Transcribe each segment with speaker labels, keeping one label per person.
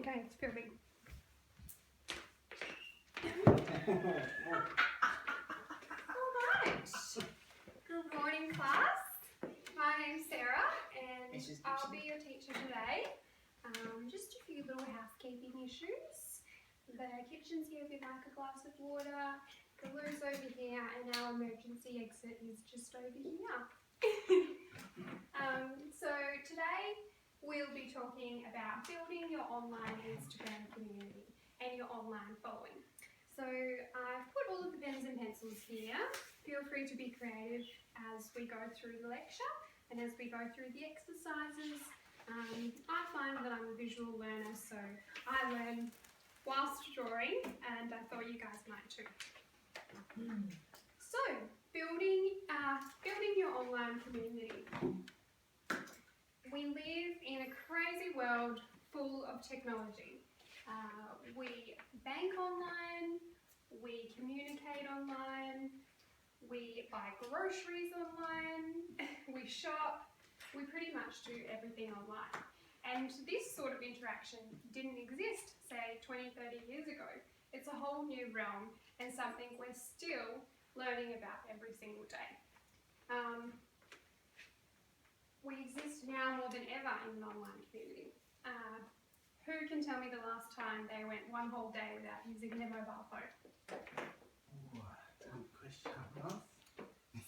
Speaker 1: Okay, it's filming. Alright. Good morning, class. My name's Sarah and I'll be your teacher today. Just a few little housekeeping issues. The kitchen's here if you'd like a glass of water. The loo's over here and our emergency exit is just over here. So today we'll be talking about building your online Instagram community and your online following. So I've put all of the pens and pencils here. Feel free to be creative as we go through the lecture and as we go through the exercises. I find that I'm a visual learner, so I learn whilst drawing, and I thought you guys might too. So, building your online community. We live in a crazy world full of technology. We bank online, we communicate online, we buy groceries online, we shop, we pretty much do everything online. And this sort of interaction didn't exist, say, 20, 30 years ago. It's a whole new realm and something we're still learning about every single day. We exist now more than ever in an online community. Who can tell me the last time they went one whole day without using their mobile phone?
Speaker 2: Ooh, good question.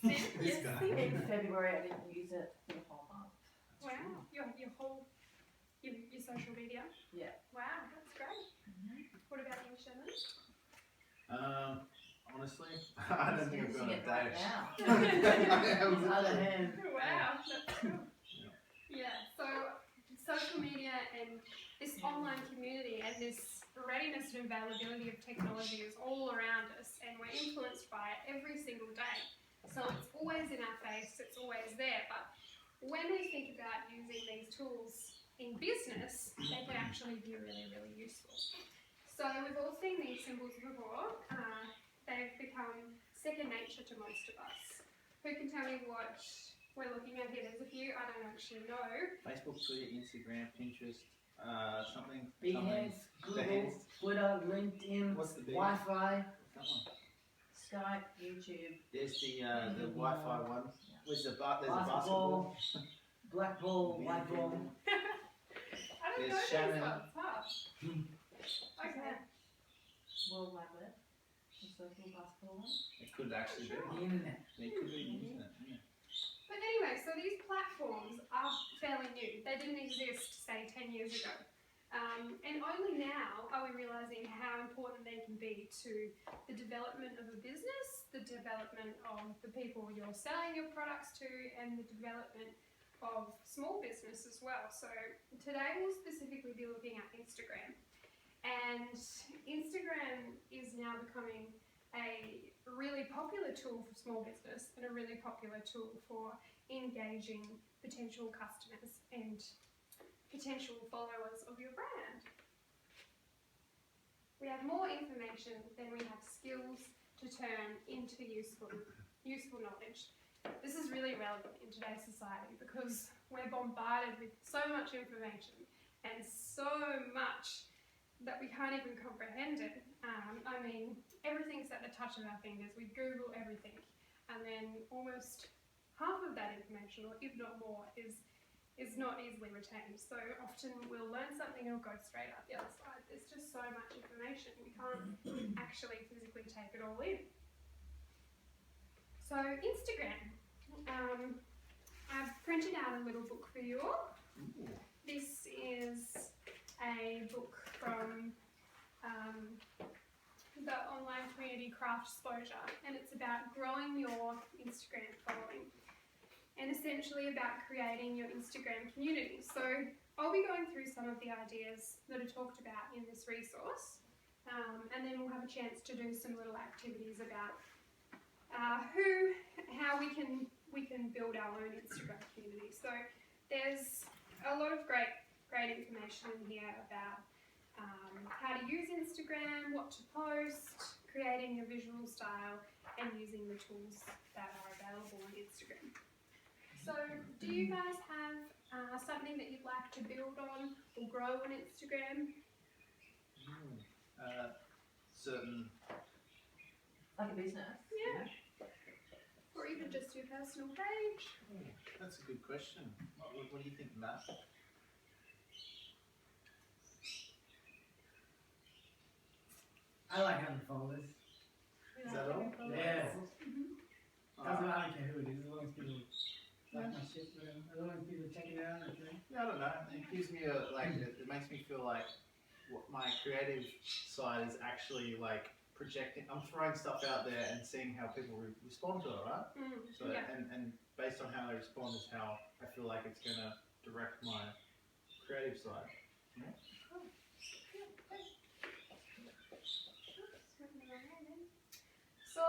Speaker 1: Yes,
Speaker 3: In February, I didn't use it for the whole month.
Speaker 1: wow, your social media?
Speaker 3: Yeah.
Speaker 1: Wow, that's great. What about you, Shannon?
Speaker 2: Honestly, I don't think I've got a
Speaker 3: Using it right
Speaker 2: dash.
Speaker 3: now. Other hand.
Speaker 1: Wow, that's cool. Yeah, so social media and this online community and this readiness and availability of technology is all around us, and we're influenced by it every single day. So it's always in our face, it's always there, but when we think about using these tools in business, they can actually be really, really useful. So we've all seen these symbols before. They've become second nature to most of us. Who can tell me what we're looking at here? There's a few I don't actually know.
Speaker 2: Facebook, Twitter, Instagram, Pinterest, something.
Speaker 3: Behance, Google, Twitter, LinkedIn,
Speaker 2: What's the big?
Speaker 3: Wi-Fi,
Speaker 2: That one.
Speaker 3: Skype, YouTube,
Speaker 2: There's the Wi-Fi one. There's a
Speaker 3: basketball,
Speaker 2: basketball.
Speaker 3: black ball, white ball.
Speaker 1: I don't
Speaker 2: There's
Speaker 1: know
Speaker 2: Shannon.
Speaker 1: these ones, huh? Okay.
Speaker 3: World Wide Web, the social basketball one.
Speaker 2: It could actually be.
Speaker 3: The internet.
Speaker 2: It could be the internet. Yeah.
Speaker 1: But anyway, so these platforms are fairly new. They didn't exist, say, 10 years ago. And only now are we realising how important they can be to the development of a business, the development of the people you're selling your products to, and the development of small business as well. So today we'll specifically be looking at Instagram. And Instagram is now becoming a really popular tool for small business and a really popular tool for engaging potential customers and potential followers of your brand. We have more information than we have skills to turn into useful knowledge. This is really relevant in today's society because we're bombarded with so much information and so much that we can't even comprehend it. I mean, everything's at the touch of our fingers. We Google everything, and then almost half of that information, or if not more, is not easily retained. So often we'll learn something and it'll go straight out the other side. There's just so much information, we can't actually physically take it all in. So Instagram. I've printed out a little book for you all. This is a book from the online community Craft Exposure, and it's about growing your Instagram following and essentially about creating your Instagram community. So I'll be going through some of the ideas that are talked about in this resource, and then we'll have a chance to do some little activities about how we can build our own Instagram community. So there's a lot of great information in here about how to use Instagram, what to post, creating your visual style, and using the tools that are available on Instagram. So, do you guys have something that you'd like to build on or grow on Instagram?
Speaker 2: Certain.
Speaker 3: Like a business.
Speaker 1: Yeah. Or even just your personal page.
Speaker 2: That's a good question. What do you think, Matt?
Speaker 4: I like having followers.
Speaker 2: Is that all?
Speaker 4: Yeah.
Speaker 2: Alright.
Speaker 4: I don't care who it is, as long as people like my shit, whatever. As long as people check it out, okay.
Speaker 2: Yeah, I don't know. It gives me it makes me feel like what my creative side is actually like projecting. I'm throwing stuff out there and seeing how people respond to it, right? So
Speaker 1: Yeah.
Speaker 2: and based on how they respond is how I feel like it's gonna direct my creative side. Yeah.
Speaker 1: So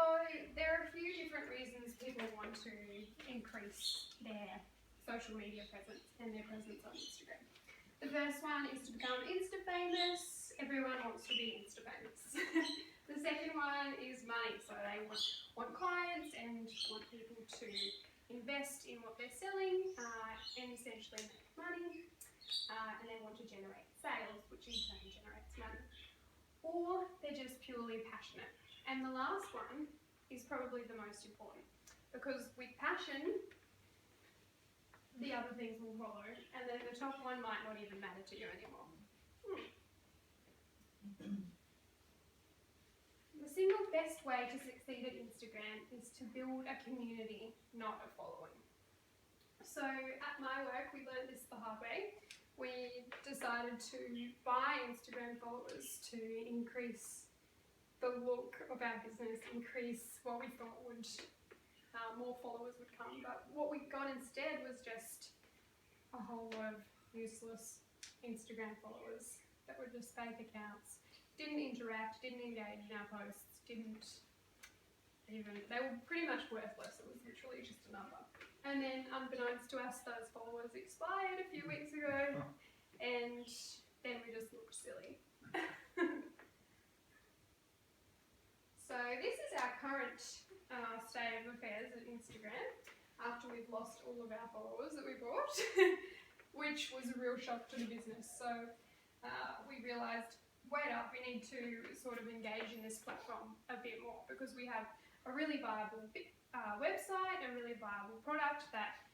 Speaker 1: there are a few different reasons people want to increase their social media presence and their presence on Instagram. The first one is to become Insta famous. Everyone wants to be Insta famous. The second one is money. So they want clients and want people to invest in what they're selling and essentially make money. And they want to generate sales, which in turn generates money. Or they're just purely passionate. And the last one is probably the most important, because with passion, the other things will follow, and then the top one might not even matter to you anymore. The single best way to succeed at Instagram is to build a community, not a following. So at my work, we learned this the hard way. We decided to buy Instagram followers to increase the look of our business, increase what we thought would, more followers would come. But what we got instead was just a whole lot of useless Instagram followers that were just fake accounts, didn't interact, didn't engage in our posts, they were pretty much worthless. It was literally just a number. And then unbeknownst to us, those followers expired a few weeks ago, and then we just looked silly. So this is our current state of affairs at Instagram after we've lost all of our followers that we bought, which was a real shock to the business. So we realised, wait up, we need to sort of engage in this platform a bit more, because we have a really viable website, a really viable product that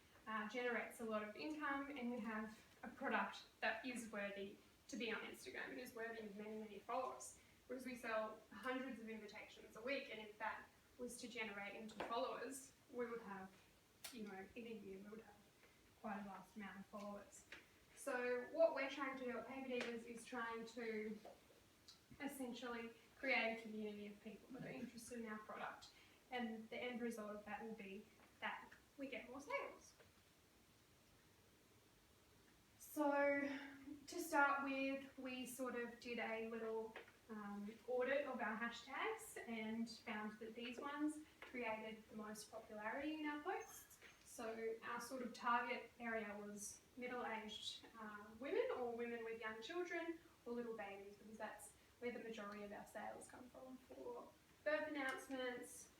Speaker 1: generates a lot of income, and we have a product that is worthy to be on Instagram and is worthy of many, many followers. Whereas we sell hundreds of invitations a week, and if that was to generate into followers, we would have, in a year, we would have quite a vast amount of followers. So what we're trying to do at Paper Divas is trying to essentially create a community of people that are interested in our product, and the end result of that will be that we get more sales. So to start with, we sort of did a little audit of our hashtags and found that these ones created the most popularity in our posts. So our sort of target area was middle-aged women, or women with young children, or little babies, because that's where the majority of our sales come from, for birth announcements,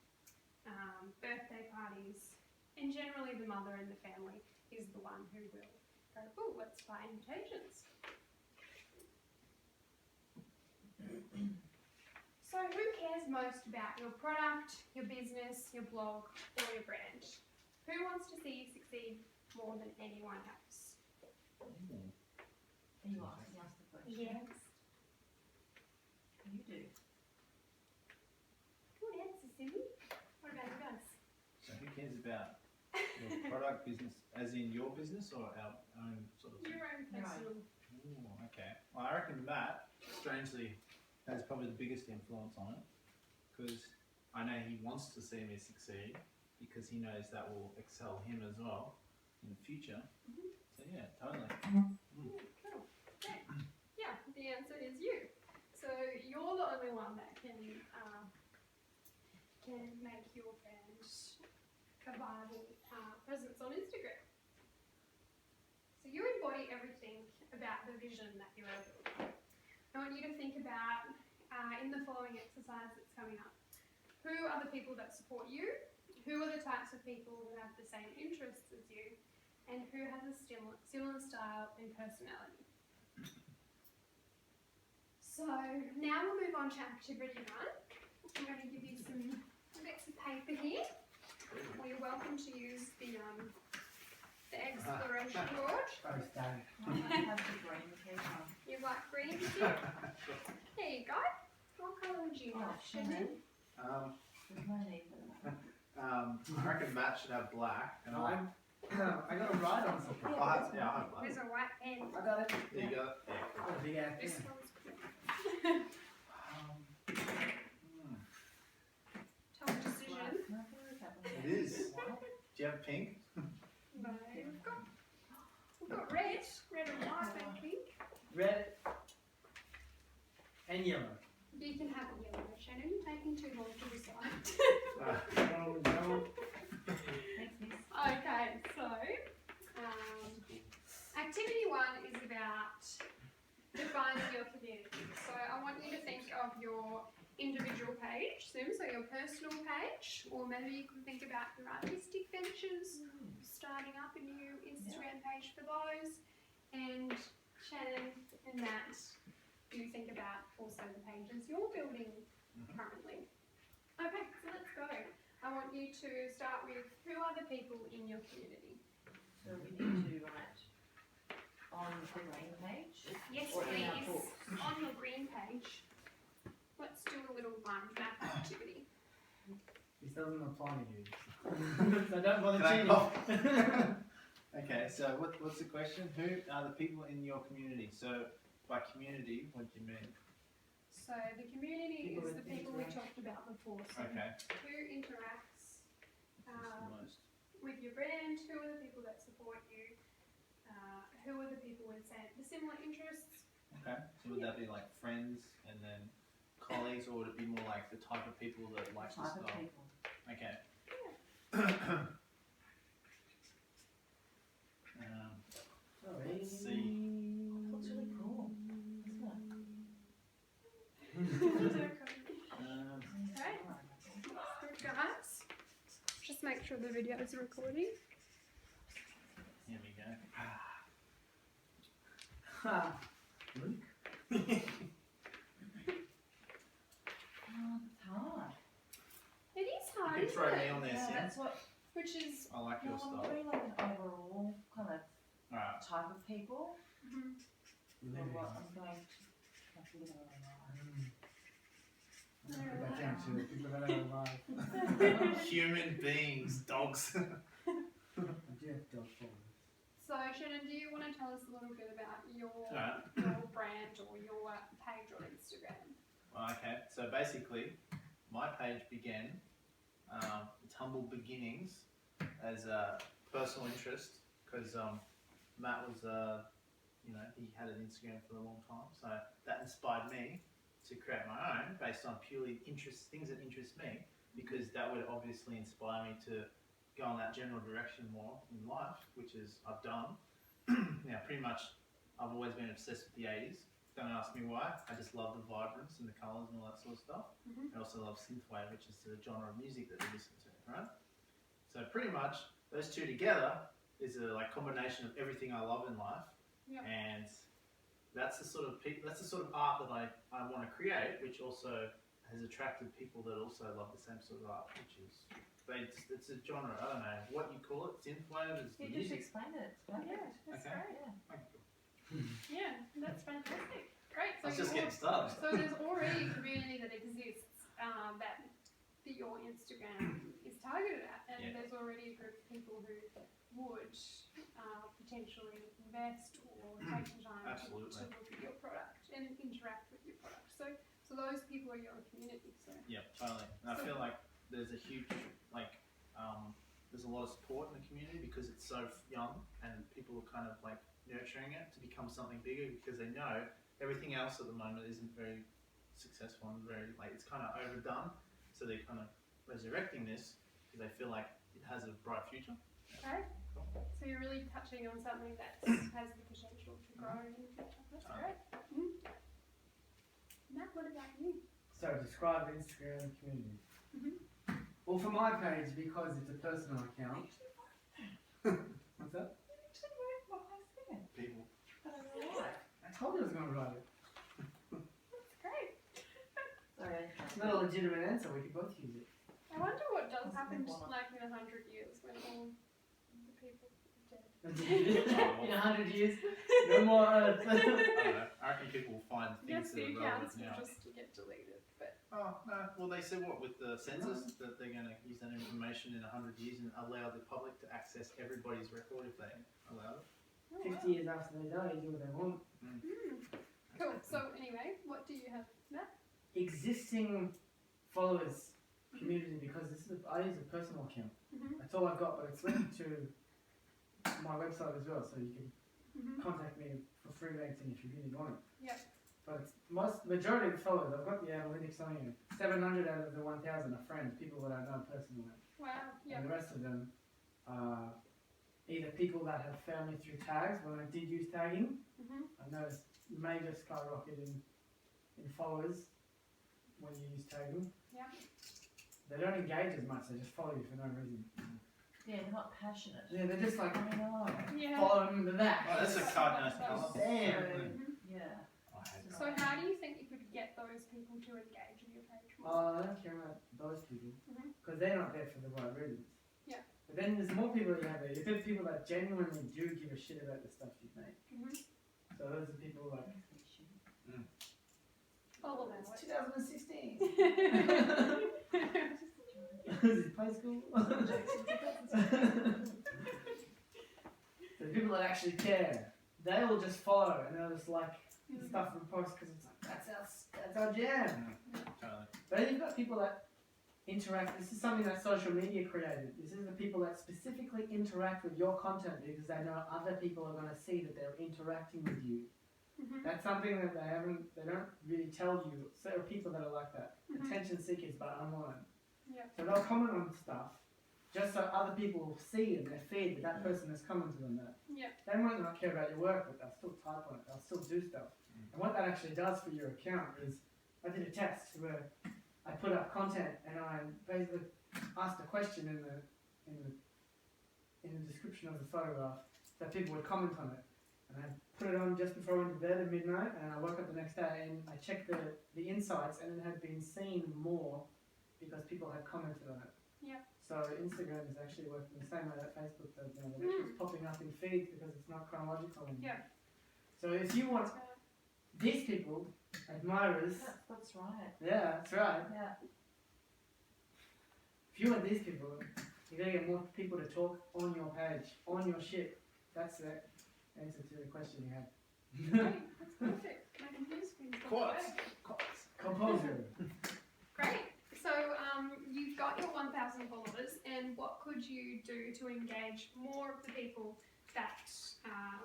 Speaker 1: birthday parties, and generally the mother in the family is the one who will go, oh, let's buy invitations. So who cares most about your product, your business, your blog, or your brand? Who wants to see you succeed more than anyone else?
Speaker 3: Are you asking us the question?
Speaker 1: Yes.
Speaker 3: You do.
Speaker 1: Good answer, Cindy. What about you guys?
Speaker 2: So who cares about your product business, as in your business, or our own sort of?
Speaker 1: Your own personal.
Speaker 2: Ooh, okay. Well, I reckon Matt, strangely, has probably the biggest influence on it, because I know he wants to see me succeed, because he knows that will excel him as well in the future. So yeah, totally.
Speaker 1: Cool. Great. Yeah, the answer is you. So you're the only one that can make your brand a viable presence on Instagram. So you embody everything about the vision that you're building. I want you to think about, in the following exercise that's coming up, who are the people that support you, who are the types of people who have the same interests as you, and who has a similar style and personality. So now we'll move on to activity 1. I'm going to give you some bits of paper here. Well, you're welcome to use the exploration board.
Speaker 4: Oh, stay.
Speaker 3: I have the green paper.
Speaker 1: You like green too? There you go. What colour would you
Speaker 3: Oh,
Speaker 1: like, Shannon?
Speaker 3: There's no need for that.
Speaker 2: I reckon Matt should have black, and
Speaker 4: No, I got to write on something.
Speaker 2: I'll have black.
Speaker 1: There's a white pen.
Speaker 4: I got it.
Speaker 2: There you go. Yeah,
Speaker 4: Oh, big ass
Speaker 1: This
Speaker 4: pen.
Speaker 1: one's blue. Tough decision.
Speaker 3: Black. No, where is that one?
Speaker 2: It is.
Speaker 3: White.
Speaker 2: Do you have pink?
Speaker 1: No, we've got red and white, I think.
Speaker 4: Red and yellow.
Speaker 1: You can have a yellow, Shannon. You're taking too long to decide.
Speaker 4: No.
Speaker 3: Thanks, miss.
Speaker 1: Okay, so activity 1 is about defining your community. So I want you to think of your individual page, so your personal page, or maybe you can think about your artistic ventures, starting up a new Instagram page for those. And Shannon and Matt, you think about also the pages you're building currently. Okay, so let's go. I want you to start with who are the people in your community?
Speaker 3: So we need to write on the green page.
Speaker 1: Yes,
Speaker 3: Or in our
Speaker 1: please.
Speaker 3: books.
Speaker 1: On your green page. Let's do a little map activity.
Speaker 4: This doesn't apply to you. So don't bother
Speaker 2: Can I
Speaker 4: cheating.
Speaker 2: cough? Okay, so what's the question? Who are the people in your community? So by community, what do you mean?
Speaker 1: So the community
Speaker 3: People
Speaker 1: is the
Speaker 3: with
Speaker 1: people we
Speaker 3: interact.
Speaker 1: talked about before. So
Speaker 2: Okay.
Speaker 1: who interacts
Speaker 2: What's the most?
Speaker 1: with your brand? Who are the people that support you? Who are the people with the similar interests?
Speaker 2: Okay. So would that be like friends and then colleagues, or would it be more like the type of people that like the
Speaker 3: Type of
Speaker 2: style?
Speaker 3: people.
Speaker 2: Okay. Let's see.
Speaker 3: Looks really cool, isn't
Speaker 1: Okay. Good, guys. Just make sure the video is recording.
Speaker 2: Here we go.
Speaker 4: Ha.
Speaker 3: Oh, it's hard.
Speaker 1: It is hard,
Speaker 2: You could throw
Speaker 1: isn't
Speaker 2: me
Speaker 1: it?
Speaker 2: on there,
Speaker 3: Yeah,
Speaker 2: Sim.
Speaker 3: that's what.
Speaker 1: Which is
Speaker 2: I like
Speaker 3: No,
Speaker 2: your
Speaker 3: I'm
Speaker 2: style.
Speaker 3: doing like an overall kind of
Speaker 2: Alright.
Speaker 3: type of people.
Speaker 1: mhm.
Speaker 3: Or what I'm going to have to look at it.
Speaker 4: Put that down to people that are alive.
Speaker 2: Human beings, dogs.
Speaker 4: I do have dog followers.
Speaker 1: So Shannon, do you want to tell us a little bit about your
Speaker 2: Alright.
Speaker 1: brand or your page on Instagram?
Speaker 2: Well, okay, so basically, my page began its humble beginnings as a personal interest because Matt was, he had an Instagram for a long time, so that inspired me to create my own based on purely things that interest me, because that would obviously inspire me to go in that general direction more in life, which is I've done. Now, pretty much, I've always been obsessed with the 80s. Don't ask me why. I just love the vibrance and the colours and all that sort of stuff. I also love synthwave, which is the genre of music that we listen to, right? So pretty much those two together is a combination of everything I love in life,
Speaker 1: Yep.
Speaker 2: and that's the sort of art that I want to create, which also has attracted people that also love the same sort of art, which is it's a genre. I don't know what you call it. Synthwave is the
Speaker 3: You just
Speaker 2: music.
Speaker 3: explained it. It's perfect.
Speaker 1: Yeah, that's
Speaker 2: Okay.
Speaker 1: great.
Speaker 3: Yeah.
Speaker 2: Okay.
Speaker 1: Yeah, that's fantastic. Great.
Speaker 2: I was
Speaker 1: So,
Speaker 2: just getting started.
Speaker 1: so there's already a community that exists that your Instagram is targeted at, and
Speaker 2: Yeah.
Speaker 1: there's already a group of people who would potentially invest or take the time to
Speaker 2: Absolutely.
Speaker 1: look at your product and interact with your product. So those people are your community. So
Speaker 2: Yeah, totally. And I
Speaker 1: So-
Speaker 2: feel like there's a huge, there's a lot of support in the community because it's so young and people are kind of nurturing it to become something bigger because they know everything else at the moment isn't very successful and very, it's kind of overdone. So they're kind of resurrecting this because they feel like it has a bright future.
Speaker 1: okay. So you're really touching on something that has the potential to grow in the future. That's great. Matt, what about you?
Speaker 4: So describe the Instagram community.
Speaker 1: Mhm.
Speaker 4: Well, for my page, because it's a personal account. What's that?
Speaker 3: Actually, where I said it.
Speaker 2: People.
Speaker 3: But I don't know why.
Speaker 4: I told you I was going to write it.
Speaker 1: That's
Speaker 4: not a legitimate answer. We could both use it.
Speaker 1: I wonder what does
Speaker 3: That's
Speaker 1: happen
Speaker 3: a good one.
Speaker 1: like in 100 years when all the people are dead.
Speaker 4: In 100 years, no more Earth.
Speaker 2: I don't know. I reckon people will find
Speaker 1: Yes,
Speaker 2: things that
Speaker 1: the
Speaker 2: are relevant
Speaker 1: accounts will
Speaker 2: now.
Speaker 1: just get deleted, but
Speaker 2: Oh, no. Well, they said what with the census that they're going to use that information in 100 years and allow the public to access everybody's record if they allow it.
Speaker 1: oh,
Speaker 4: 50 years after they die, do what they want.
Speaker 1: Cool. So anyway, what do you have, Matt?
Speaker 4: Existing followers community, because I use a personal account.
Speaker 1: Mhm.
Speaker 4: That's all I've got, but it's linked to my website as well, so you can
Speaker 1: Mhm.
Speaker 4: contact me for freelancing if you really want it.
Speaker 1: Yep.
Speaker 4: But it's majority of the followers, I've got the analytics on here. 700 out of the 1,000 are friends, people that I know personally.
Speaker 1: Wow. Yeah.
Speaker 4: And the rest of them are either people that have found me through tags. When I did use tagging,
Speaker 1: Mhm.
Speaker 4: I noticed major skyrocket in followers when you use tagging.
Speaker 1: Yeah.
Speaker 4: They don't engage as much, they just follow you for no reason.
Speaker 3: Yeah, they're not passionate.
Speaker 4: Yeah, they're just like,
Speaker 3: I know.
Speaker 1: Yeah.
Speaker 4: follow them to that.
Speaker 2: Oh, that's a card nice colour.
Speaker 4: Damn.
Speaker 1: Mhm.
Speaker 3: Yeah.
Speaker 2: I hate
Speaker 1: So how do you think you could get those people to engage in your page more?
Speaker 4: I don't care about those people,
Speaker 1: Mhm.
Speaker 4: because they're not there for the right reasons.
Speaker 1: Yeah.
Speaker 4: But then there's more people you have there. You have people that genuinely do give a shit about the stuff you make.
Speaker 1: Mhm.
Speaker 4: So those are people like,
Speaker 1: Follow them.
Speaker 4: it's 2016. Is it play school? The people that actually care, they will just follow and they'll just like the stuff we post because it's like that's our jam.
Speaker 2: Totally.
Speaker 4: But then you've got people that interact. This is something that social media created. This is the people that specifically interact with your content because they know other people are going to see that they're interacting with you.
Speaker 1: Mhm.
Speaker 4: That's something that they don't really tell you. So there are people that are like that.
Speaker 1: Mhm.
Speaker 4: Attention seekers, but online.
Speaker 1: Yeah.
Speaker 4: So they'll comment on stuff just so other people will see in their feed that that person has commented on that.
Speaker 1: Yeah.
Speaker 4: They might not care about your work, but they'll still type on it. They'll still do stuff. And what that actually does for your account is, I did a test where I put up content and I basically asked a question in the description of the photograph that people would comment on it. And I put it on just before I went to bed at midnight, and I woke up the next day and I checked the insights, and it had been seen more because people had commented on it.
Speaker 1: Yeah.
Speaker 4: So Instagram is actually working the same way that Facebook does now. It keeps popping up in feeds because it's not chronological anymore.
Speaker 1: Yeah.
Speaker 4: So if you want these people, admirers,
Speaker 3: That's right.
Speaker 4: yeah, that's right.
Speaker 3: Yeah.
Speaker 4: If you want these people, you gotta get more people to talk on your page, on your shit. That's the answer to the question you had.
Speaker 1: Great. That's perfect. My computer screen's gone
Speaker 2: Quotes.
Speaker 1: away.
Speaker 4: Composer.
Speaker 1: Great. So you've got your 1,000 followers, and what could you do to engage more of the people that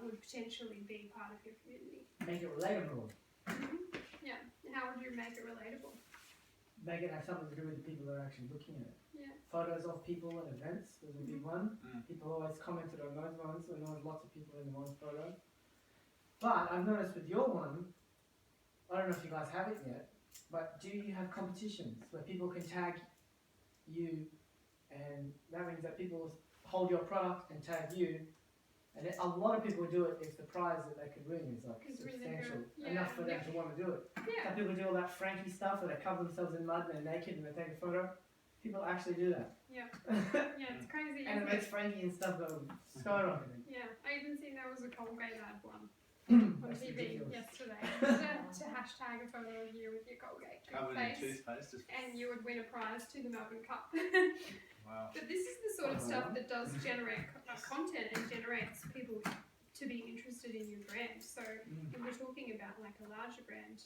Speaker 1: would potentially be part of your community?
Speaker 4: Make it relatable.
Speaker 1: Yeah. And how would you make it relatable?
Speaker 4: Make it have something to do with the people that are actually looking at it.
Speaker 1: Yeah.
Speaker 4: Photos of people at events was a big one.
Speaker 2: Mm.
Speaker 4: People always commented on those ones, so there was lots of people in the one photo. But I've noticed with your one, I don't know if you guys have it yet, but do you have competitions where people can tag you, and that means that people hold your product and tag you, and a lot of people do it if the prize that they could win is like
Speaker 1: It's really
Speaker 4: substantial
Speaker 1: good. Yeah,
Speaker 4: enough for them to want to do it.
Speaker 1: Yeah.
Speaker 4: Some people do all that Frankie stuff where they cover themselves in mud and they're naked and they take a photo. People actually do that.
Speaker 1: Yeah. Yeah, it's crazy.
Speaker 4: And it
Speaker 1: isn't
Speaker 4: makes
Speaker 1: it?
Speaker 4: Frankie and stuff go skyrocketing.
Speaker 1: Yeah, I even seen there was a Colgate ad one on
Speaker 4: That's
Speaker 1: TV
Speaker 4: ridiculous.
Speaker 1: yesterday to hashtag a photo of you with your Colgate
Speaker 2: Covered in
Speaker 1: toothpaste,
Speaker 2: toothpaste. Just,
Speaker 1: and you would win a prize to the Melbourne Cup.
Speaker 2: wow.
Speaker 1: But this is the sort of stuff that does generate content and generates people to be interested in your brand. So when we're talking about like a larger brand,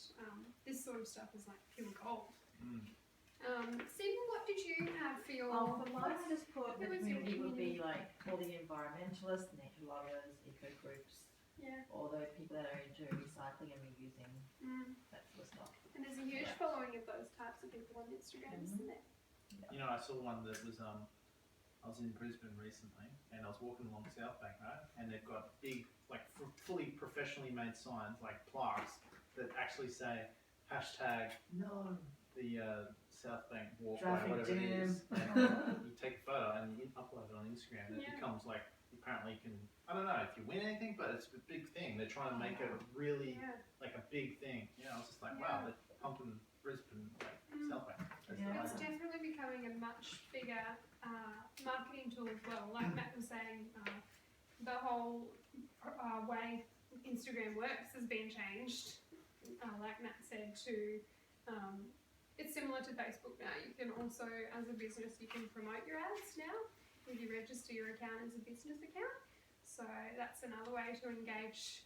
Speaker 1: this sort of stuff is like pure gold. Stephen, what did you have for your?
Speaker 3: For mine, I just put the
Speaker 1: Who was your
Speaker 3: community would be
Speaker 1: community?
Speaker 3: like all the environmentalists, nature lovers, eco groups,
Speaker 1: Yeah.
Speaker 3: all the people that are into recycling and reusing, that sort of stuff.
Speaker 1: And there's a huge
Speaker 3: Yeah.
Speaker 1: following of those types of people on Instagram, isn't there?
Speaker 2: You know, I saw one that was I was in Brisbane recently, and I was walking along South Bank, right? And they've got big, like fully professionally made signs, like plaques, that actually say hashtag
Speaker 4: No.
Speaker 2: the South Bank walkway,
Speaker 4: Traffic
Speaker 2: whatever it
Speaker 4: jam.
Speaker 2: is. And you take a photo and you upload it on Instagram, and it
Speaker 1: Yeah.
Speaker 2: becomes like apparently you can. I don't know if you win anything, but it's a big thing. They're trying to make it really
Speaker 1: Yeah.
Speaker 2: like a big thing. You know, it's just like
Speaker 1: Yeah.
Speaker 2: wow, they're pumping Brisbane like South Bank.
Speaker 1: tool as well. Like Matt was saying, the whole way Instagram works has been changed. Like Matt said, it's similar to Facebook now. You can also, as a business, you can promote your ads now if you register your account as a business account. So that's another way to engage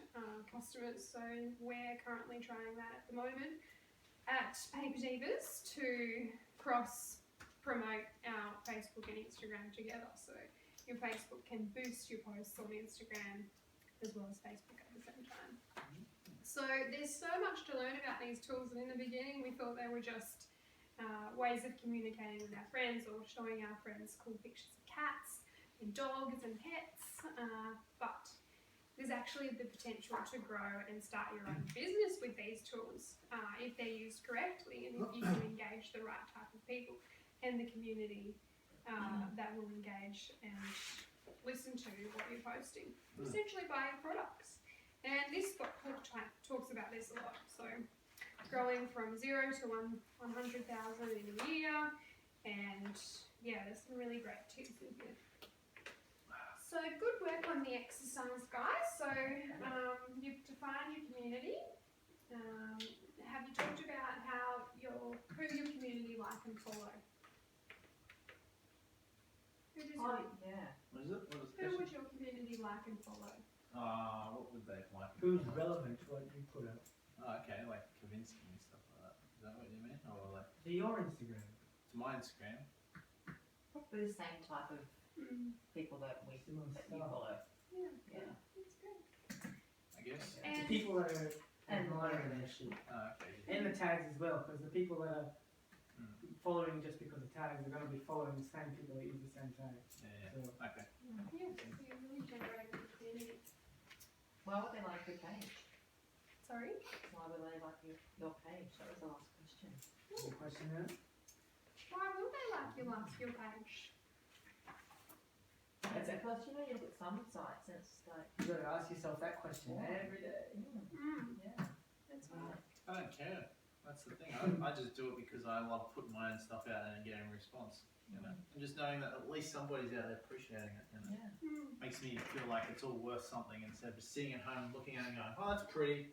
Speaker 1: customers. So we're currently trying that at the moment at Paper Divas to cross promote our Facebook and Instagram together. So your Facebook can boost your posts on Instagram as well as Facebook at the same time. So there's so much to learn about these tools, and in the beginning we thought they were just ways of communicating with our friends or showing our friends cool pictures of cats and dogs and pets, but there's actually the potential to grow and start your own business with these tools if they're used correctly and if you can engage the right type of people and the community that will engage and listen to what you're posting, essentially buy your products. And this book talks about this a lot. So growing from 0 to 100,000 in a year, and yeah, there's some really great tips in here. So good work on the exercise, guys. So you've defined your community. Have you talked about who your community like and follow? Who
Speaker 3: Yeah.
Speaker 2: What is it? What is the
Speaker 1: Who
Speaker 2: question?
Speaker 1: would your community like and follow?
Speaker 2: What would they like?
Speaker 4: Who's relevant to what you put up?
Speaker 2: Oh, okay, like Kavinsky and stuff like that. Is that what you mean? Or like
Speaker 4: To your Instagram.
Speaker 2: to my Instagram?
Speaker 3: Probably the same type of people that you follow.
Speaker 1: Yeah,
Speaker 3: Yeah.
Speaker 1: that's good.
Speaker 2: I guess.
Speaker 1: And
Speaker 4: The people that are admiring their shit.
Speaker 2: Okay.
Speaker 4: And the tags as well, because the people that are following just because of tags are going to be following the same people that use the same tags.
Speaker 2: Yeah.
Speaker 4: So,
Speaker 2: Okay.
Speaker 1: yeah, so you're really generating a community.
Speaker 3: Why would they like your page?
Speaker 1: Sorry?
Speaker 3: Why would they like your page? That was the last question.
Speaker 4: any question there?
Speaker 1: Why would they like your page?
Speaker 4: That's it.
Speaker 3: Because you look at some sites and it's like,
Speaker 4: You've got to ask yourself that question every day.
Speaker 3: yeah.
Speaker 1: That's right.
Speaker 2: I don't care. That's the thing. I just do it because I love putting my own stuff out and getting a response. You know, and just knowing that at least somebody's out there appreciating it. You know,
Speaker 3: Yeah.
Speaker 2: makes me feel like it's all worth something instead of sitting at home looking at it and going, "Oh, that's pretty."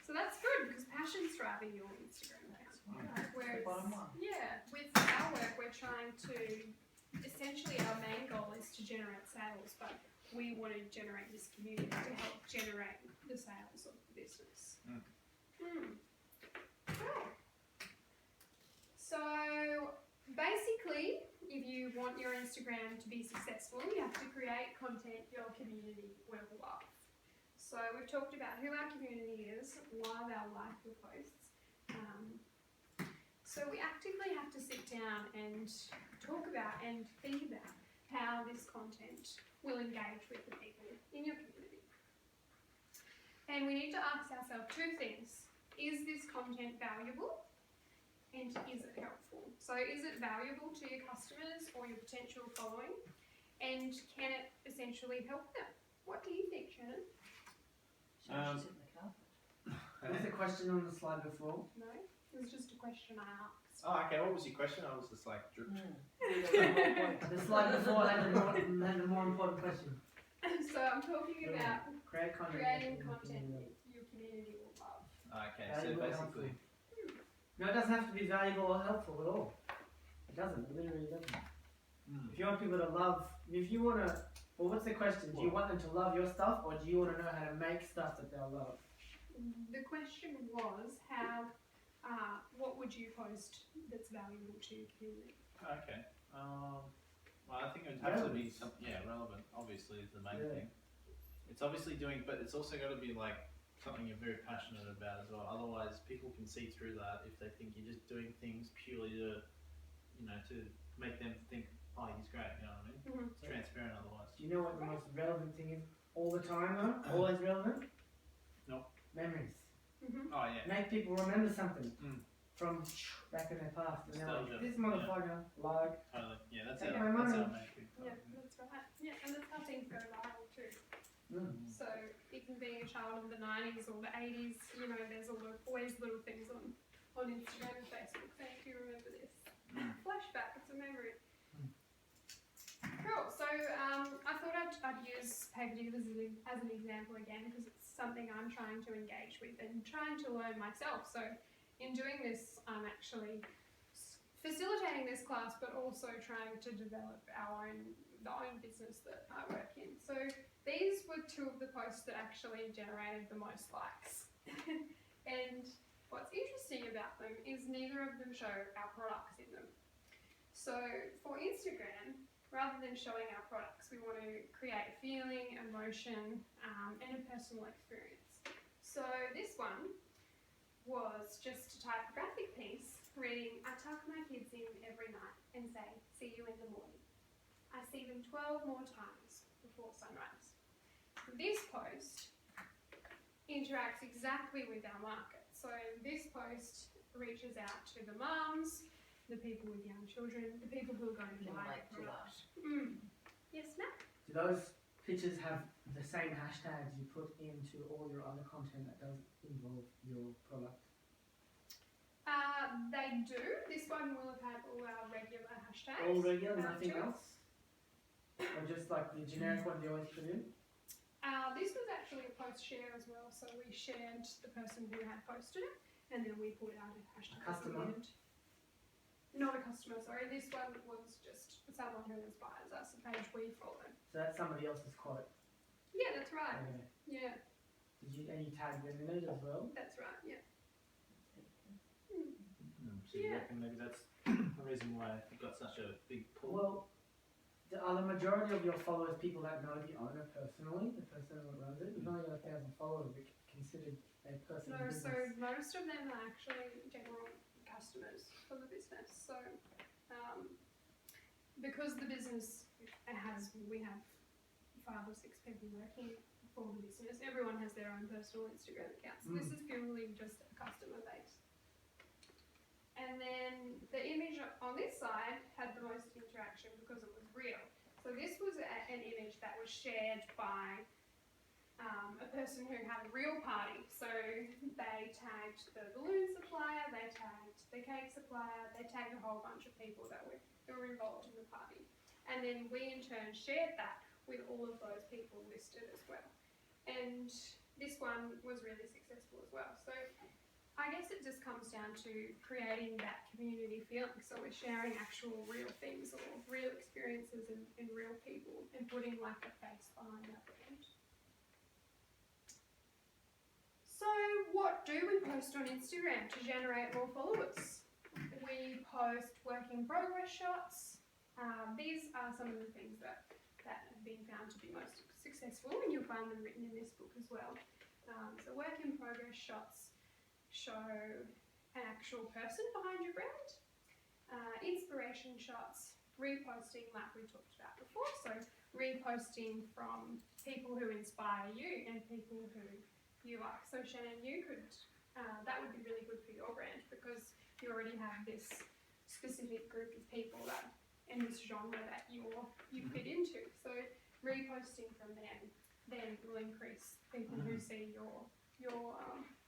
Speaker 1: So that's good because passion's driving your Instagram account.
Speaker 3: That's
Speaker 1: Whereas,
Speaker 3: the bottom line.
Speaker 1: yeah, with our work, we're trying to, essentially our main goal is to generate sales, but we want to generate this community to help generate the sales of the business. Okay. So basically, if you want your Instagram to be successful, you have to create content your community will love. So we've talked about who our community is, why they'll like your posts. So we actively have to sit down and talk about and think about how this content will engage with the people in your community. And we need to ask ourselves two things. Is this content valuable? And is it helpful? So is it valuable to your customers or your potential following? And can it essentially help them? What do you think, Shannon?
Speaker 3: Should sit in the carpet.
Speaker 4: What's the question on the slide before?
Speaker 1: No? It was just a question I asked.
Speaker 2: Oh, okay. What was your question? I was just like, drip.
Speaker 4: The slide before had the more important question.
Speaker 1: So I'm talking about
Speaker 4: Create content.
Speaker 1: creating content your community will love.
Speaker 2: Okay, so
Speaker 4: Valuable,
Speaker 2: basically,
Speaker 4: No, it doesn't have to be valuable or helpful at all. It doesn't. It literally doesn't. If you want people to love, if you want to, well, what's the question? Do you want them to love your stuff, or do you want to know how to make stuff that they'll love?
Speaker 1: The question was what would you post that's valuable to your community?
Speaker 2: okay. Well, I think it would have to be something, relevant. Obviously, is the main thing. It's obviously but it's also got to be like something you're very passionate about as well. Otherwise, people can see through that if they think you're just doing things purely to, to make them think, oh, he's great. You know what I mean? It's transparent otherwise.
Speaker 4: Do you know what the most relevant thing is all the time though? Always relevant?
Speaker 2: No.
Speaker 4: Memories.
Speaker 2: Oh yeah.
Speaker 4: Make people remember something from back in their past. And they're like,
Speaker 2: Nostalgia.
Speaker 4: this motherfucker, like,
Speaker 2: Totally. Yeah, that's
Speaker 4: Take
Speaker 2: how
Speaker 4: my money.
Speaker 2: main thing.
Speaker 1: Yeah, that's right. Yeah, and that's how things go viral too. So even being a child of the 90s or the 80s, there's always little things on Instagram and Facebook saying, do you remember this? Flashback, it's a memory. Cool. So I thought I'd use paper diggers as an example again because it's something I'm trying to engage with and trying to learn myself. So in doing this, I'm actually facilitating this class, but also trying to develop the own business that I work in. So these were two of the posts that actually generated the most likes. And what's interesting about them is neither of them show our products in them. So for Instagram, rather than showing our products, we want to create feeling, emotion, and a personal experience. So this one was just a typographic piece reading, I tuck my kids in every night and say, see you in the morning. I see them 12 more times before sunrise. This post interacts exactly with our market. So this post reaches out to the mums, the people with young children, the people who are going to buy the product. Yes, Matt?
Speaker 4: Do those pictures have the same hashtags you put into all your other content that does involve your product?
Speaker 1: They do. This one will have had all our regular hashtags.
Speaker 4: All regular, nothing
Speaker 1: too.
Speaker 4: else? Or just like the generic one you always put in?
Speaker 1: This was actually a post share as well, so we shared the person who had posted it, and then we put out a hashtag.
Speaker 4: A customer?
Speaker 1: Not a customer, sorry. This one was just someone who inspires us, a page we follow.
Speaker 4: So that's somebody else's quote.
Speaker 1: Yeah, that's right.
Speaker 4: Okay.
Speaker 1: Yeah,
Speaker 4: And you tag them in it as well?
Speaker 1: that's right. Yeah.
Speaker 2: So you
Speaker 1: Yeah.
Speaker 2: reckon maybe that's the reason why it got such a big pull?
Speaker 4: Well, are the majority of your followers people that know the owner personally, the person who runs it? You've only got 1,000 followers, which considered a person
Speaker 1: No,
Speaker 4: in
Speaker 1: so
Speaker 4: business.
Speaker 1: most of them are actually general customers for the business. So because the business we have 5 or 6 people working for the business. Everyone has their own personal Instagram accounts. This is purely just a customer base. And then the image on this side had the most interaction because it was real. So this was an image that was shared by a person who had a real party. So they tagged the balloon supplier, they tagged the cake supplier, they tagged a whole bunch of people that were involved in the party. And then we in turn shared that with all of those people listed as well. And this one was really successful as well. So I guess it just comes down to creating that community feeling. So we're sharing actual real things or real experiences and real people and putting like a face behind that brand. So what do we post on Instagram to generate more followers? We post work in progress shots. These are some of the things that have been found to be most successful, and you'll find them written in this book as well. So work in progress shots show an actual person behind your brand. Inspiration shots, reposting like we talked about before, so reposting from people who inspire you and people who you like. So Shannon, you could, that would be really good for your brand because you already have this specific group of people that in this genre that you fit into. So reposting from them then will increase people who see your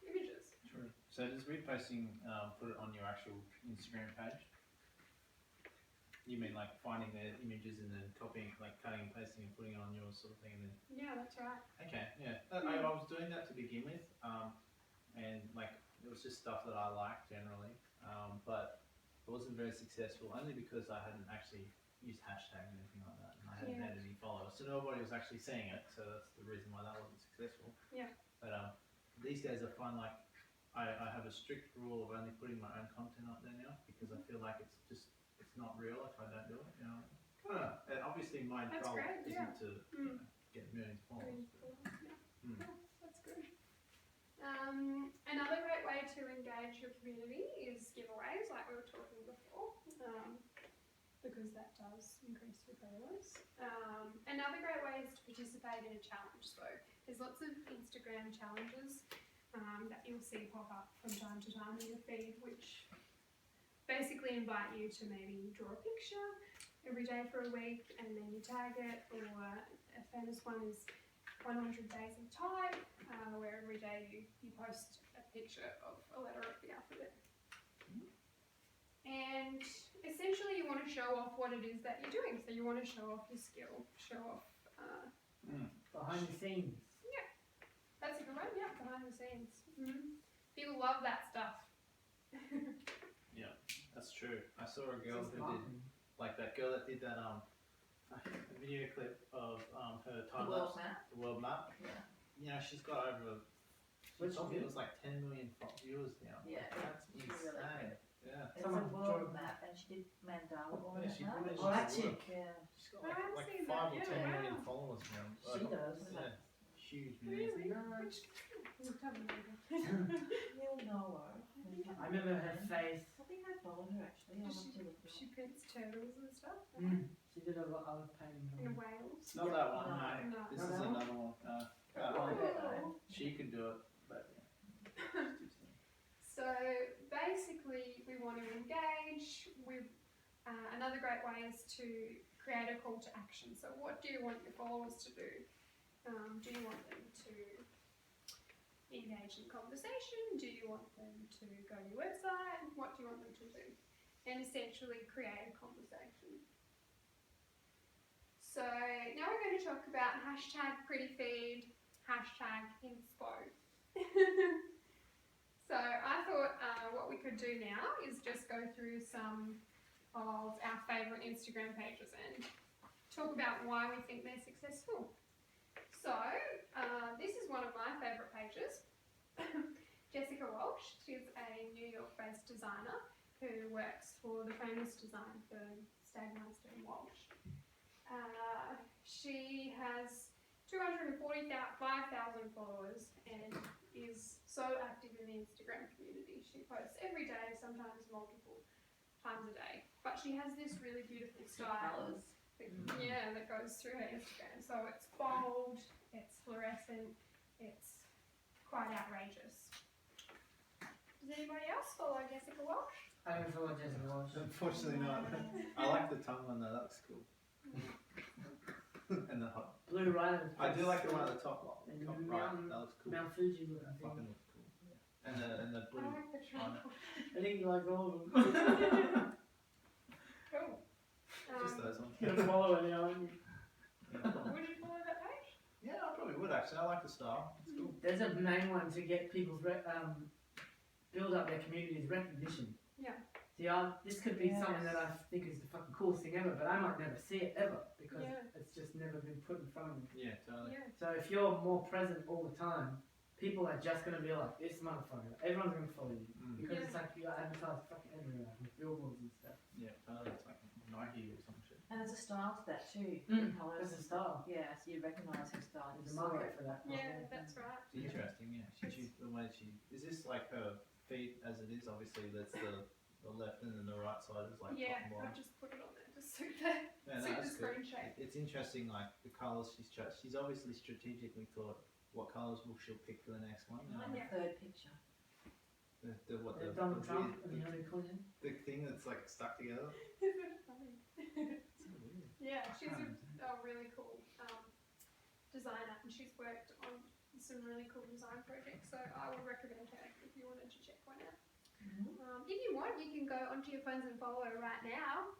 Speaker 1: images.
Speaker 2: True. So does reposting put it on your actual Instagram page? You mean like finding the images and then copying, like cutting and pasting and putting it on yours sort of thing, and then?
Speaker 1: Yeah, that's right.
Speaker 2: Okay, yeah. I was doing that to begin with, and like it was just stuff that I liked generally, but it wasn't very successful only because I hadn't actually used hashtag and anything like that, and I hadn't had any followers, so nobody was actually seeing it. So that's the reason why that wasn't successful.
Speaker 1: Yeah.
Speaker 2: But these days I find like I have a strict rule of only putting my own content up there now because I feel like it's not real if I don't do it. You know. And obviously my
Speaker 1: That's
Speaker 2: goal
Speaker 1: great,
Speaker 2: isn't to get millions of followers.
Speaker 1: That's good. Another great way to engage your community is giveaways, like we were talking before, because that does increase your followers. Another great way is to participate in a challenge. So there's lots of Instagram challenges that you'll see pop up from time to time in your feed, which basically invite you to maybe draw a picture every day for a week and then you tag it, or a famous one is 100 Days of Type, where every day you post a picture of a letter of the alphabet. And essentially you want to show off what it is that you're doing. So you want to show off your skill, show off,
Speaker 4: Behind the scenes.
Speaker 1: that's a good one, yeah, behind the scenes. People love that stuff.
Speaker 2: That's true. I saw a girl
Speaker 4: It's
Speaker 2: who did,
Speaker 4: marketing.
Speaker 2: like that girl that did that a video clip of her
Speaker 3: The
Speaker 2: time
Speaker 3: world
Speaker 2: lapse,
Speaker 3: map.
Speaker 2: the world map.
Speaker 3: Yeah.
Speaker 2: You know, she's got over. She
Speaker 4: What'd she
Speaker 2: told me
Speaker 4: do?
Speaker 2: it was like 10 million viewers now.
Speaker 3: Yeah.
Speaker 2: That's
Speaker 3: She's
Speaker 2: insane.
Speaker 3: really
Speaker 2: Yeah.
Speaker 3: It's
Speaker 4: Someone
Speaker 3: a world
Speaker 4: drew-
Speaker 3: map, and she did mandala on
Speaker 2: Yeah,
Speaker 3: it.
Speaker 2: she
Speaker 3: now.
Speaker 2: put it.
Speaker 4: Oh, that chick.
Speaker 3: Yeah.
Speaker 2: She's got
Speaker 1: I haven't
Speaker 2: like
Speaker 1: seen
Speaker 2: 5 or
Speaker 1: that,
Speaker 2: 10
Speaker 1: yeah,
Speaker 2: million
Speaker 1: wow.
Speaker 2: followers now.
Speaker 4: She does.
Speaker 2: Yeah. Huge, man.
Speaker 1: Really?
Speaker 3: Nice.
Speaker 1: We'll tell them later.
Speaker 3: You'll know her.
Speaker 4: I remember her face.
Speaker 3: I think I followed her actually. I'll have to look her up.
Speaker 1: She prints turtles and stuff.
Speaker 4: She did a lot of painting.
Speaker 1: In Wales.
Speaker 2: Not
Speaker 4: Yeah.
Speaker 2: that one,
Speaker 3: No.
Speaker 2: no.
Speaker 1: No.
Speaker 2: This
Speaker 4: Not
Speaker 2: is
Speaker 4: that one?
Speaker 2: another one.
Speaker 1: Oh.
Speaker 2: She could do it, but yeah.
Speaker 1: So basically, we want to engage with. Another great way is to create a call to action. So, what do you want your followers to do? Do you want them to engage in conversation? Do you want them to go to your website? What do you want them to do? And essentially create a conversation. So now we're going to talk about hashtag pretty feed, hashtag inspo. So I thought what we could do now is just go through some of our favourite Instagram pages and talk about why we think they're successful. So this is one of my favourite pages. Jessica Walsh, she's a New York-based designer who works for the famous design firm Stagmeister and Walsh. She has 245,000 followers and is so active in the Instagram community. She posts every day, sometimes multiple times a day. But she has this really beautiful style.
Speaker 3: Colours.
Speaker 1: Yeah, that goes through her Instagram. So it's bold, it's fluorescent, it's quite outrageous. Does anybody else follow Jessica Walsh?
Speaker 4: I don't follow Jessica Walsh.
Speaker 2: Unfortunately not. I like the tongue one though, that looks cool. And the hot.
Speaker 4: Blue Rider.
Speaker 2: I do like the one at the top one.
Speaker 4: And
Speaker 2: Top
Speaker 4: the
Speaker 2: right,
Speaker 4: Mount-
Speaker 2: that looks cool.
Speaker 4: Mount Fuji looking
Speaker 2: Fucking
Speaker 4: thing.
Speaker 2: looks cool. And the
Speaker 1: I
Speaker 2: blue.
Speaker 1: like the triangle.
Speaker 4: I think you like all of them.
Speaker 1: Cool.
Speaker 2: Just those ones.
Speaker 4: You're gonna follow it now, aren't you?
Speaker 1: Would you follow that page?
Speaker 2: Yeah, I probably would actually. I like the style. It's cool.
Speaker 4: There's a main one to get people's build up their community's recognition.
Speaker 1: Yeah.
Speaker 4: See, this could be something that I think is the fucking coolest thing ever, but I might never see it ever because
Speaker 1: Yeah.
Speaker 4: it's just never been put in front of me.
Speaker 2: Yeah, totally.
Speaker 1: Yeah.
Speaker 4: So if you're more present all the time, people are just gonna be like, this motherfucker. Everyone's gonna follow you because it's like you advertise fucking everywhere with billboards and stuff.
Speaker 2: Yeah, totally. It's like Nike or some shit.
Speaker 3: And there's a style to that too.
Speaker 4: Mm,
Speaker 3: The colours.
Speaker 4: That's a style.
Speaker 3: Yeah, so you recognise her style.
Speaker 4: There's a
Speaker 3: You
Speaker 4: market
Speaker 3: saw
Speaker 4: for that.
Speaker 1: Yeah, that's right.
Speaker 2: It's interesting, yeah. The way she is this like her feet as it is. Obviously, that's the left and then the right side is like
Speaker 1: Yeah,
Speaker 2: top and
Speaker 1: I've
Speaker 2: bottom.
Speaker 1: just put it on there to suit the,
Speaker 2: Yeah,
Speaker 1: suit
Speaker 2: no,
Speaker 1: the
Speaker 2: that's good.
Speaker 1: screen shape.
Speaker 2: It's interesting, like the colours she's chose. She's obviously strategically thought what colours she'll pick for the next one.
Speaker 3: I like the third picture.
Speaker 4: Donald Trump and the
Speaker 2: the,
Speaker 4: Hillary Clinton.
Speaker 2: the thing that's like stuck together.
Speaker 1: Isn't it funny?
Speaker 2: It's so weird.
Speaker 1: Yeah, she's a really cool designer and she's worked on some really cool design projects, so I would recommend her if you wanted to check one out. If you want, you can go onto your phones and follow her right now.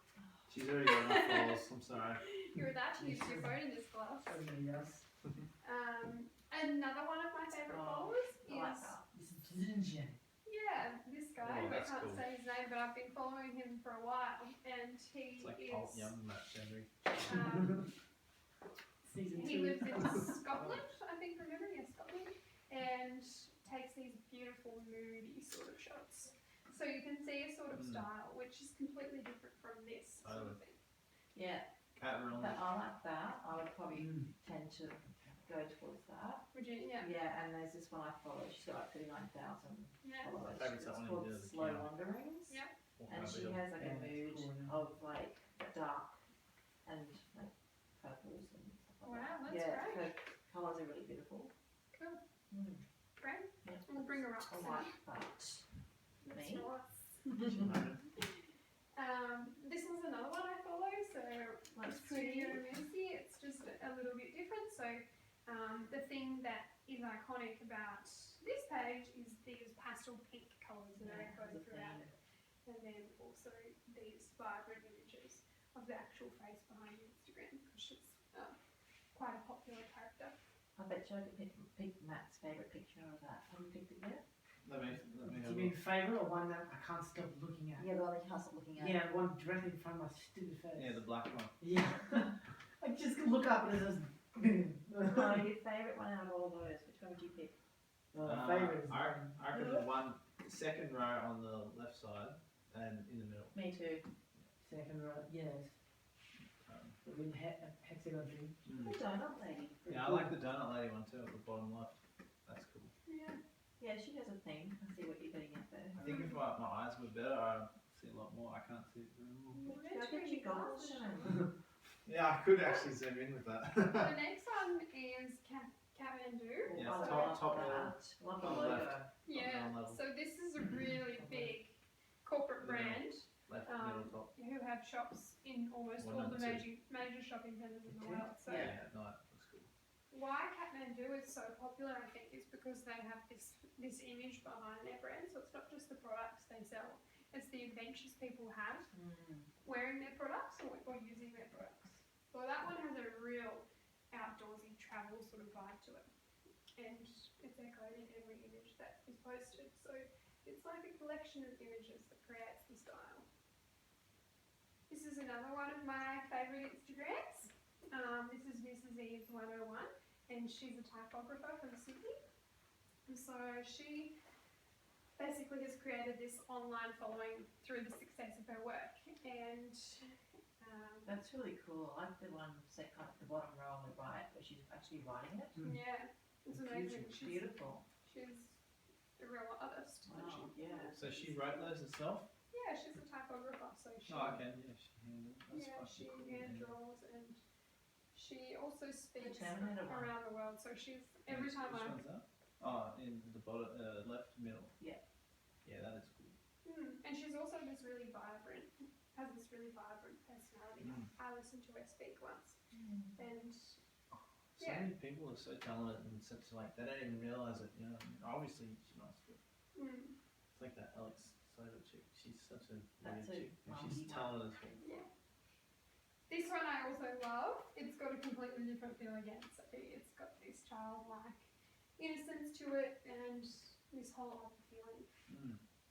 Speaker 2: She's already got enough followers. I'm sorry.
Speaker 1: You're allowed to use your phone in this class.
Speaker 4: Everybody else.
Speaker 1: Another one of my favourite followers
Speaker 3: I like
Speaker 1: is,
Speaker 3: that.
Speaker 4: This is Zinjan.
Speaker 1: yeah, this guy.
Speaker 2: Oh,
Speaker 1: I
Speaker 2: that's
Speaker 1: can't
Speaker 2: cool.
Speaker 1: say his name, but I've been following him for a while, and he
Speaker 2: It's like
Speaker 1: is.
Speaker 2: Pulp Young Matt Henry.
Speaker 4: Season 2.
Speaker 1: He lives in Scotland, I think, from memory, yeah, Scotland, and takes these beautiful, moody sort of shots. So you can see a sort of style, which is completely different from this sort of thing.
Speaker 3: Yeah,
Speaker 2: Cat Realm.
Speaker 3: but I like that. I would probably tend to go towards that.
Speaker 1: Would you? Yeah.
Speaker 3: Yeah, and there's this one I follow. She's got like 39,000
Speaker 1: Yeah.
Speaker 3: followers.
Speaker 2: Favourite's
Speaker 3: It's
Speaker 2: that one you
Speaker 3: called
Speaker 2: did at the
Speaker 3: Slow
Speaker 2: piano.
Speaker 3: Wanderings.
Speaker 1: Yeah.
Speaker 3: And she has like a
Speaker 4: Yeah,
Speaker 3: mood
Speaker 4: it's cool, yeah.
Speaker 3: of like dark and like purples and stuff like
Speaker 1: Wow,
Speaker 3: that.
Speaker 1: that's
Speaker 3: Yeah,
Speaker 1: great.
Speaker 3: her colours are really beautiful.
Speaker 1: Cool.
Speaker 3: Mm.
Speaker 1: Great.
Speaker 3: Yeah.
Speaker 1: We'll bring her up.
Speaker 3: I
Speaker 1: soon.
Speaker 3: like that.
Speaker 1: That's
Speaker 3: Me?
Speaker 1: nice. This is another one I follow, so
Speaker 3: Like
Speaker 1: it's Studio Messy. It's just a little bit different. So the thing that is iconic about this page is these pastel pink colours that are
Speaker 3: Yeah,
Speaker 1: echoed
Speaker 3: the
Speaker 1: throughout
Speaker 3: theme.
Speaker 1: it. and then also these vibrant images of the actual face behind Instagram, because she's quite a popular character.
Speaker 3: I bet you I could pick Matt's favourite picture of that. Have you picked it yet?
Speaker 2: Let me
Speaker 4: Do
Speaker 2: have
Speaker 4: you
Speaker 2: a
Speaker 4: mean
Speaker 2: look.
Speaker 4: favourite or one that I can't stop looking at?
Speaker 3: Yeah, the one that you can't stop looking at.
Speaker 4: Yeah, one directly in front of my stupid face.
Speaker 2: Yeah, the black one.
Speaker 4: Yeah. I just look up and it says.
Speaker 3: No, your favourite one out of all those. Which one would you pick?
Speaker 4: Favourite is
Speaker 2: I reckon the one second row on the left side and in the middle.
Speaker 3: Me too.
Speaker 4: second row. Yes. With hexagon thing.
Speaker 3: The donut lady.
Speaker 2: Yeah, I like the donut lady one too at the bottom left. That's cool.
Speaker 1: Yeah.
Speaker 3: Yeah, she has a thing. I see what you're getting at there.
Speaker 2: I think if my eyes were better, I'd see a lot more. I can't see it very well.
Speaker 1: Well,
Speaker 3: Go
Speaker 1: that's
Speaker 3: get
Speaker 1: really
Speaker 3: your goggles,
Speaker 1: nice.
Speaker 3: Sharon.
Speaker 2: Yeah, I could actually zoom in with that.
Speaker 1: The next one is Kathmandu.
Speaker 2: Yeah,
Speaker 3: Oh,
Speaker 2: top
Speaker 3: love
Speaker 2: level.
Speaker 3: that. Love the
Speaker 2: Top
Speaker 3: logo.
Speaker 2: left.
Speaker 1: Yeah.
Speaker 2: Top level.
Speaker 1: So this is a really big corporate brand
Speaker 2: Left, middle, top.
Speaker 1: who have shops in almost
Speaker 2: One
Speaker 1: all
Speaker 2: and
Speaker 1: the
Speaker 2: two.
Speaker 1: major shopping centres in the
Speaker 4: Okay.
Speaker 1: world. So
Speaker 2: Yeah, no, that's cool.
Speaker 1: why Kathmandu is so popular, I think, is because they have this image behind their brand. So it's not just the products they sell; it's the adventures people have wearing their products or using their products. So that one has a real outdoorsy travel sort of vibe to it, and it's echoed in every image that is posted. So it's like a collection of images that creates the style. This is another one of my favourite Instagrams. This is Mrs. Eve's 101, and she's a typographer from Sydney. And so she basically has created this online following through the success of her work. And
Speaker 3: That's really cool. I like the one second at the bottom row on the right where she's actually writing it.
Speaker 1: yeah, it's amazing.
Speaker 3: It's beautiful.
Speaker 1: She's a real artist. isn't
Speaker 3: Wow,
Speaker 1: she?
Speaker 3: yeah.
Speaker 2: So she wrote those herself?
Speaker 1: Yeah, she's a typographer, so she
Speaker 2: Oh, okay. Yeah, she handled. That's
Speaker 1: yeah,
Speaker 2: fucking
Speaker 1: she
Speaker 2: cool.
Speaker 1: hand
Speaker 2: Yeah.
Speaker 1: draws, and she also speaks
Speaker 3: Terminator one.
Speaker 1: around the world. So she's every time
Speaker 2: Which
Speaker 1: I
Speaker 2: one's that? Oh, in the bottom, left middle.
Speaker 3: Yeah.
Speaker 2: Yeah, that is cool.
Speaker 1: and she's also has this really vibrant personality.
Speaker 2: Mm.
Speaker 1: I listened to her speak once, and
Speaker 2: So
Speaker 1: Yeah.
Speaker 2: many people are so talented and such like they don't even realise it. You know, I mean, obviously she must be. It's like that Alex Soda chick. She's such a
Speaker 3: That's
Speaker 2: weird
Speaker 3: a
Speaker 2: chick. And
Speaker 3: monkey
Speaker 2: she's
Speaker 3: one.
Speaker 2: talented as well.
Speaker 1: yeah. This one I also love. It's got a completely different feel again. So it's got this childlike innocence to it, and this whole other feeling.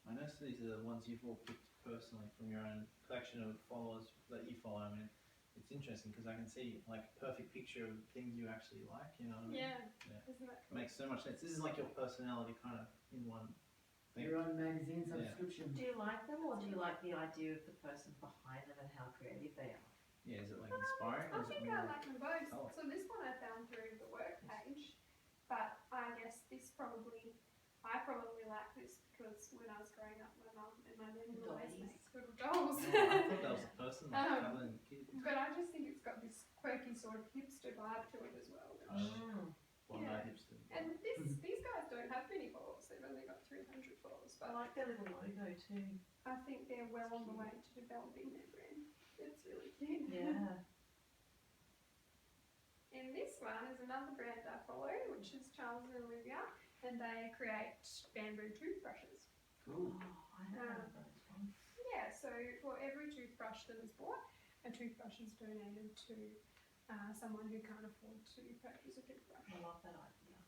Speaker 2: I noticed these are the ones you've all picked personally from your own collection of followers that you follow. I mean, it's interesting because I can see like a perfect picture of things you actually like. You know what I mean?
Speaker 1: Yeah.
Speaker 2: Yeah.
Speaker 1: Isn't that
Speaker 2: It makes so much sense. This is like your personality kind of in one thing.
Speaker 4: Your own magazine
Speaker 2: Yeah.
Speaker 4: subscription.
Speaker 3: Do you like them or do you like the idea of the person behind them and how creative they are?
Speaker 2: Yeah, is it like inspiring
Speaker 1: I
Speaker 2: or is it
Speaker 1: think I
Speaker 2: more?
Speaker 1: like them both.
Speaker 2: Oh.
Speaker 1: So this one I found through the work page, but I guess I probably like this because when I was growing up, my mum and my nan would always
Speaker 3: Dollies.
Speaker 1: make little dolls.
Speaker 2: Oh, I thought that was a person like
Speaker 1: Um,
Speaker 2: cuddling a kid.
Speaker 1: But I just think it's got this quirky sort of hipster vibe to it as well.
Speaker 2: Bondi
Speaker 1: yeah.
Speaker 2: hipster.
Speaker 1: And these guys don't have many followers. They've only got 300 followers,
Speaker 3: I
Speaker 1: but
Speaker 3: like their little logo too.
Speaker 1: I think they're well on the way to developing their brand. It's really cute.
Speaker 3: Yeah.
Speaker 1: And this one is another brand I follow, which is Charles and Olivia, and they create bamboo toothbrushes.
Speaker 2: Cool.
Speaker 3: Oh, I have one of those ones.
Speaker 1: Yeah, so for every toothbrush that is bought, a toothbrush is donated to someone who can't afford to purchase a toothbrush.
Speaker 3: I love that idea.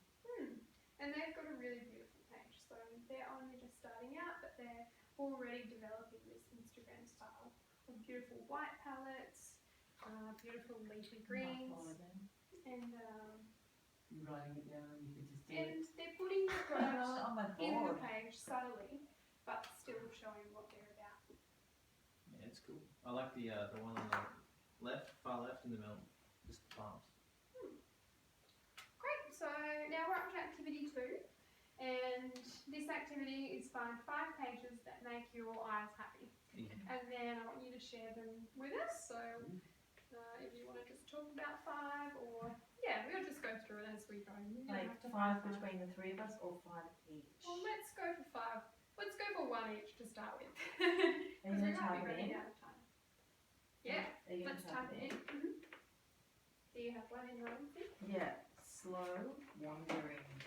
Speaker 1: And they've got a really beautiful page, so they're only just starting out, but they're already developing this Instagram style of beautiful white palettes, beautiful leafy
Speaker 3: I
Speaker 1: greens,
Speaker 3: follow them.
Speaker 1: and
Speaker 4: You're writing it down, you could just do it.
Speaker 1: and they're putting the
Speaker 3: Put it
Speaker 1: products
Speaker 3: on my
Speaker 1: in the
Speaker 3: board.
Speaker 1: page subtly, but still showing what they're about.
Speaker 2: Yeah, it's cool. I like the one on the left, far left in the middle. Just the palms.
Speaker 1: Great, so now we're up to activity 2, and this activity is find 5 pages that make your eyes happy,
Speaker 2: Easy.
Speaker 1: and then I want you to share them with us. So if you want to just talk about 5, or we'll just go through it as we go. You don't
Speaker 3: Like
Speaker 1: have to
Speaker 3: 5
Speaker 1: find
Speaker 3: between the 3 of us or 5 each?
Speaker 1: Well, let's go for 5. Let's go for 1 each to start with,
Speaker 3: Are
Speaker 1: because
Speaker 3: you
Speaker 1: we
Speaker 3: going to
Speaker 1: might
Speaker 3: type
Speaker 1: be
Speaker 3: it
Speaker 1: running
Speaker 3: in?
Speaker 1: out of time. Yeah,
Speaker 3: Are you going
Speaker 1: let's
Speaker 3: to
Speaker 1: type it in. Do you have one in mind?
Speaker 3: Yeah. Slow wanderings.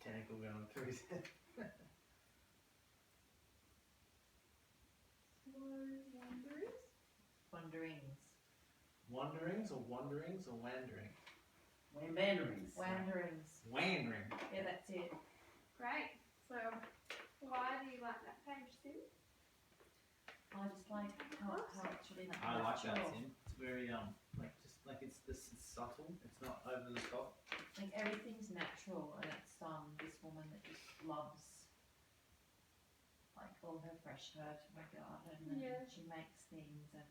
Speaker 2: Okay. ankle going through his head.
Speaker 3: Wanderings.
Speaker 2: Wanderings or wanderings or wandering?
Speaker 4: Wanderings.
Speaker 3: Wanderings.
Speaker 2: Wandering.
Speaker 3: Yeah, that's it.
Speaker 1: Great. So, why do you like that page, Sim?
Speaker 3: I just like how it's really like
Speaker 2: I like that,
Speaker 3: natural.
Speaker 2: Tim. It's very like just like it's subtle. It's not over the top.
Speaker 3: Like everything's natural, and it's this woman that just loves like all her fresh herbs from her garden, and
Speaker 1: Yeah.
Speaker 3: she makes things, and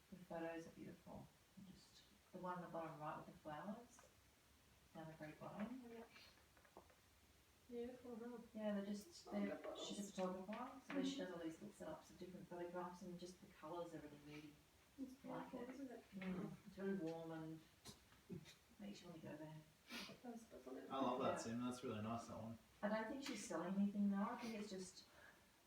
Speaker 3: the photos are beautiful. And just the one on the bottom right with the flowers down the very bottom.
Speaker 1: Beautiful, huh?
Speaker 3: Yeah, she's a photographer, so then she does all these little setups of different photographs, and just the colours are really moody.
Speaker 1: It's
Speaker 3: Like
Speaker 1: beautiful,
Speaker 3: it.
Speaker 1: isn't it?
Speaker 3: It's really warm and makes you want to go there.
Speaker 1: It does, doesn't it?
Speaker 2: I love that,
Speaker 3: Yeah.
Speaker 2: Sim. That's really nice. That one.
Speaker 3: I don't think she's selling anything though. I think it's just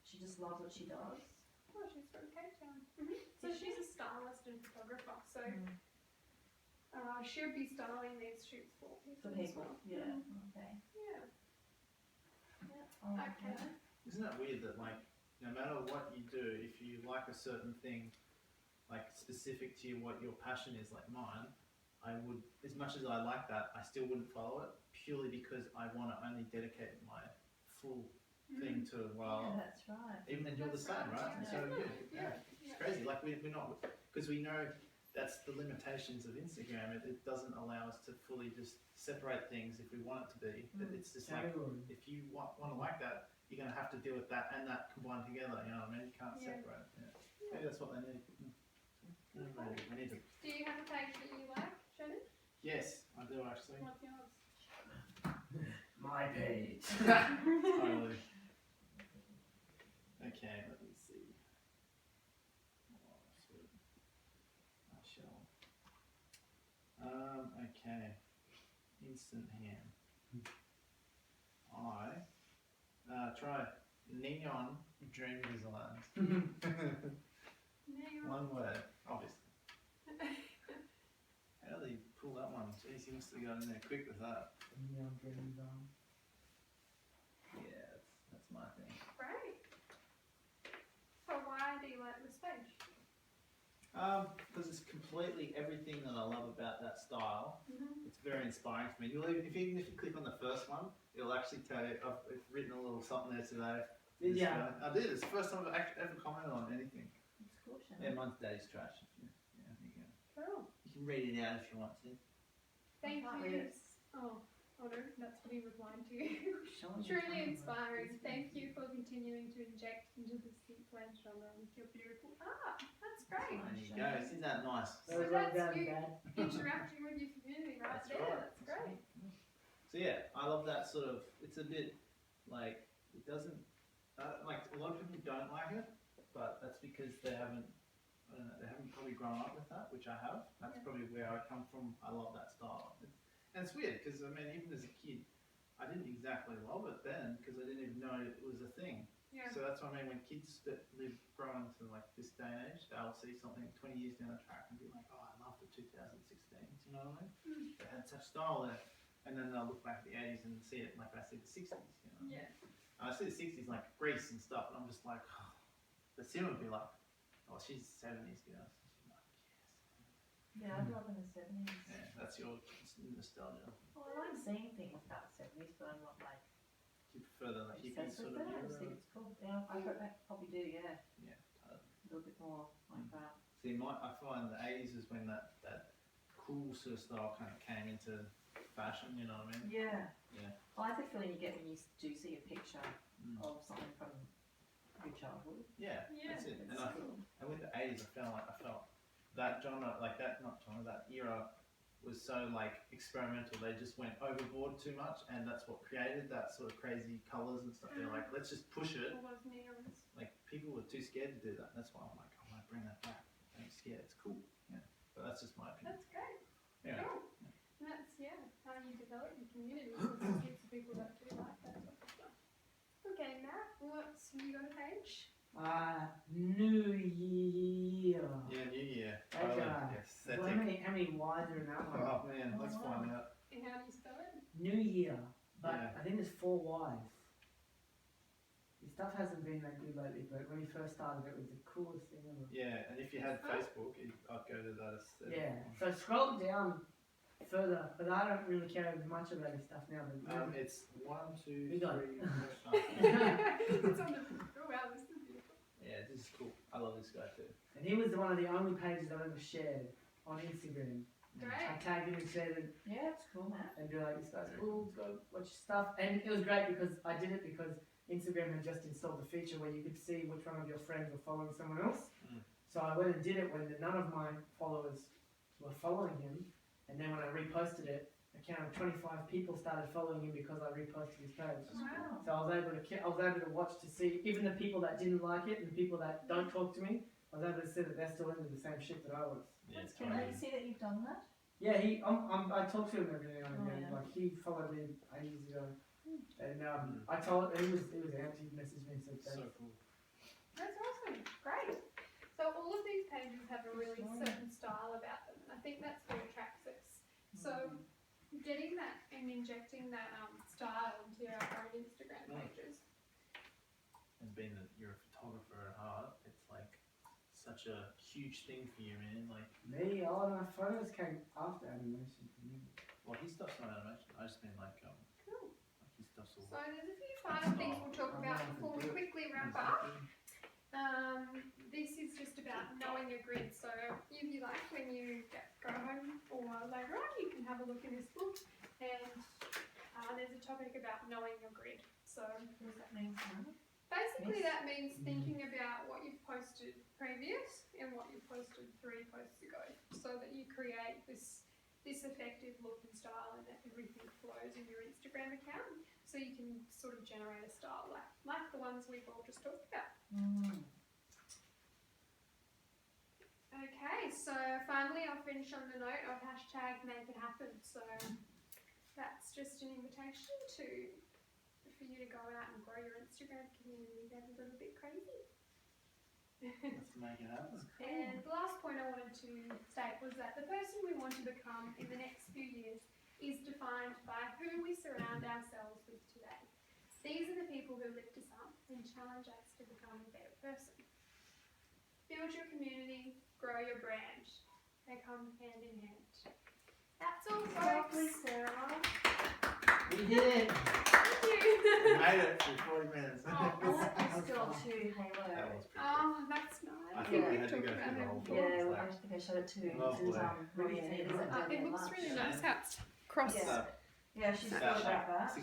Speaker 3: she just loves what she does.
Speaker 1: Oh, she's from Cape Town. So
Speaker 3: Is
Speaker 1: she's a stylist and photographer. So
Speaker 3: Mm.
Speaker 1: she'll be styling these shoots for people.
Speaker 3: For
Speaker 1: as
Speaker 3: people,
Speaker 1: well.
Speaker 3: yeah.
Speaker 1: Mhm.
Speaker 3: Okay.
Speaker 1: Yeah.
Speaker 3: Yeah. I like
Speaker 1: Okay.
Speaker 3: that.
Speaker 2: Isn't that weird that like no matter what you do, if you like a certain thing, like specific to you, what your passion is, like mine, I would, as much as I like that, I still wouldn't follow it purely because I want to only dedicate my full thing to
Speaker 3: Yeah, that's right.
Speaker 2: even and you're the
Speaker 1: That's
Speaker 2: same,
Speaker 1: right,
Speaker 2: right? And so
Speaker 1: yeah.
Speaker 2: you.
Speaker 1: Yeah.
Speaker 2: It's crazy. Like we're not because we know that's the limitations of Instagram. It doesn't allow us to fully just separate things if we want it to be. It's just like
Speaker 4: Category.
Speaker 2: if you want to like that, you're going to have to deal with that and that combined together. You know what I mean? You can't
Speaker 1: Yeah.
Speaker 2: separate. Yeah. Maybe that's what they need. We need to.
Speaker 1: Do you have a page that you like, Shannon?
Speaker 2: Yes, I do actually.
Speaker 1: What's yours?
Speaker 4: My page.
Speaker 2: Totally. Okay, let me see. Oh, sweet. I shall. Okay. Instant ham. Try neon dream designs.
Speaker 1: Neon.
Speaker 2: One word, obviously. How do they pull that one? Jeez, he must have got in there quick with that.
Speaker 4: Neon dream design.
Speaker 2: Yeah, that's my thing.
Speaker 1: Great. So why do you like this page?
Speaker 2: Because it's completely everything that I love about that style. It's very inspiring for me. Even if you click on the first one, it'll actually tell you. I've written a little something there today.
Speaker 4: Did ya?
Speaker 2: I did. It's the first time I've actually ever commented on anything.
Speaker 3: It's cool,
Speaker 2: Yeah,
Speaker 3: Shannon.
Speaker 2: mine's Daddy's trash. Yeah, there you go.
Speaker 1: Cool.
Speaker 2: You can read it out if you want to.
Speaker 1: Thank
Speaker 3: can't
Speaker 1: you.
Speaker 3: read it.
Speaker 1: Oh no, that's what he replied to you.
Speaker 3: Showing you
Speaker 1: Truly
Speaker 3: time,
Speaker 1: inspiring.
Speaker 3: but-
Speaker 1: Thank you for continuing to inject into the sequel genre with your beautiful art. That's great.
Speaker 2: There you go. Isn't that nice?
Speaker 1: So
Speaker 4: That was well
Speaker 1: that's
Speaker 4: done,
Speaker 1: you.
Speaker 4: Dad.
Speaker 1: Interacting with your community right
Speaker 2: That's
Speaker 1: there.
Speaker 2: right.
Speaker 1: That's great.
Speaker 2: So yeah, I love that sort of. It's a bit like it doesn't like a lot of people don't like it, but that's because they haven't. I don't know. They haven't probably grown up with that, which I have. That's
Speaker 1: Yeah.
Speaker 2: probably where I come from. I love that style, and it's weird because I mean, even as a kid, I didn't exactly love it then because I didn't even know it was a thing.
Speaker 1: Yeah.
Speaker 2: So that's what I mean. When kids that grow into like this day and age, they'll see something 20 years down the track and be like, "Oh, I love the 2016s." You know what I mean? They had such style there. And then they'll look back at the 80s and see it like I see the 60s, you know.
Speaker 1: Yeah.
Speaker 2: And I see the 60s like Greece and stuff, and I'm just like, oh. But Sim would be like, oh, she's 70s girl. So she's like,
Speaker 3: Yeah, I grew up in the 70s.
Speaker 2: yes. Yeah, that's your nostalgia.
Speaker 3: Well, I like seeing things about the 70s, but I'm not like
Speaker 2: Do you prefer the hippie
Speaker 3: obsessed
Speaker 2: sort
Speaker 3: with
Speaker 2: of
Speaker 3: it. I
Speaker 2: era?
Speaker 3: just think it's cool. Yeah, I probably do, yeah.
Speaker 2: Yeah, totally.
Speaker 3: A little bit more like that.
Speaker 2: See, I find the 80s is when that cool sort of style kind of came into fashion, you know what I mean?
Speaker 3: Yeah.
Speaker 2: Yeah.
Speaker 3: I like the feeling you get when you do see a picture
Speaker 2: Mm.
Speaker 3: of something from your childhood.
Speaker 2: Yeah,
Speaker 1: Yeah.
Speaker 2: that's it.
Speaker 3: It's
Speaker 2: And
Speaker 3: cool.
Speaker 2: with the 80s, I felt that genre, like that, not genre, that era was so like experimental. They just went overboard too much, and that's what created that sort of crazy colors and stuff. They're like, let's just push it.
Speaker 1: All those neons.
Speaker 2: Like people were too scared to do that. That's why I'm like, I want to bring that back. Don't be scared. It's cool. Yeah, but that's just my opinion.
Speaker 1: That's great.
Speaker 2: Yeah.
Speaker 1: Cool. And that's how you develop your community. Because there's heaps of people that do like that type of stuff. Okay, Matt, have you got a page?
Speaker 4: New Year.
Speaker 2: Yeah, New Year.
Speaker 4: Okay.
Speaker 2: Yes,
Speaker 4: Well, how many Y's are in that one?
Speaker 2: Oh man, let's find out.
Speaker 1: And how do you spell it?
Speaker 4: New Year. But
Speaker 2: Yeah.
Speaker 4: I think there's 4 wives. His stuff hasn't been that good lately, but when he first started, it was the coolest thing ever.
Speaker 2: Yeah, and if you had Facebook, I'd go to that instead.
Speaker 4: Yeah. So scroll down further, but I don't really care much about his stuff now. But
Speaker 2: It's 1, 2,
Speaker 4: We got
Speaker 2: 3,
Speaker 4: it.
Speaker 2: 4, 5.
Speaker 1: It's on the. Oh wow, this is beautiful.
Speaker 2: Yeah, this is cool. I love this guy too.
Speaker 4: and he was one of the only pages I've ever shared on Instagram. I
Speaker 1: Great.
Speaker 4: tagged him and shared it
Speaker 3: Yeah, it's cool, Matt.
Speaker 4: and be like, this guy's cool, let's go watch his stuff. And it was great because I did it because Instagram had just installed the feature where you could see which one of your friends were following someone else.
Speaker 2: Mm.
Speaker 4: So I went and did it when none of my followers were following him. And then when I reposted it, a count of 25 people started following him because I reposted his page.
Speaker 1: Wow.
Speaker 4: So I was able to watch to see even the people that didn't like it and the people that don't talk to me. I was able to see that they're still into the same shit that I was.
Speaker 2: Yeah,
Speaker 3: That's cool. Can you see that you've done that?
Speaker 4: Yeah, I talk to him every now and
Speaker 3: Oh,
Speaker 4: then.
Speaker 3: yeah.
Speaker 4: Like he followed me ages ago, and I told he was empty. He messaged me and said
Speaker 2: So
Speaker 4: thanks.
Speaker 2: cool.
Speaker 1: That's awesome. Great. So all of these pages have a really certain style about them, and I think that's what attracts us. So getting that and injecting that style into our own Instagram pages.
Speaker 2: And being that you're a photographer at heart, it's like such a huge thing for you, man. Like,
Speaker 4: Me, all of my photos came after animation for me.
Speaker 2: well, his stuff's not animation. I just mean like
Speaker 1: Cool.
Speaker 2: his stuff's all.
Speaker 1: So there's a few final things we'll talk about before we quickly wrap up. This is just about knowing your grid. So if you like, when you go home or later on, you can have a look in this book, and there's a topic about knowing your grid. So
Speaker 3: What does that mean, Simon?
Speaker 1: basically,
Speaker 3: Yes.
Speaker 1: that means thinking about what you've posted previous and what you posted 3 posts ago, so that you create this effective look and style, and that everything flows in your Instagram account. So you can sort of generate a style like the ones we've all just talked about. Okay, so finally I'll finish on the note of hashtag make it happen. So that's just an invitation for you to go out and grow your Instagram community, get a little bit crazy.
Speaker 2: Let's make it happen.
Speaker 1: And the last point I wanted to state was that the person we want to become in the next few years is defined by who we surround ourselves with today. These are the people who lift us up and challenge us to become a better person. Build your community, grow your brand. They come hand in hand. That's all,
Speaker 3: Lovely,
Speaker 1: folks.
Speaker 3: Sarah.
Speaker 4: We did it.
Speaker 1: Thank
Speaker 2: We
Speaker 1: you.
Speaker 2: made it for 40 minutes.
Speaker 1: Oh,
Speaker 3: I like this girl too, Halo.
Speaker 2: That was pretty cool.
Speaker 1: Oh, that's nice.
Speaker 2: I think we
Speaker 3: Yeah.
Speaker 2: had to go
Speaker 1: Talked about
Speaker 2: through the
Speaker 1: it
Speaker 2: whole
Speaker 1: before.
Speaker 2: book.
Speaker 3: Yeah,
Speaker 2: It's
Speaker 3: I
Speaker 2: like,
Speaker 3: think I showed it too.
Speaker 2: Lovely.
Speaker 3: It
Speaker 4: What do you think?
Speaker 3: is at
Speaker 1: It
Speaker 3: Daniel
Speaker 1: looks
Speaker 3: Lunch.
Speaker 1: really nice how it's crossed.
Speaker 3: Yeah. Yeah, she's
Speaker 2: It's
Speaker 3: thought
Speaker 2: about
Speaker 3: about that.
Speaker 2: 60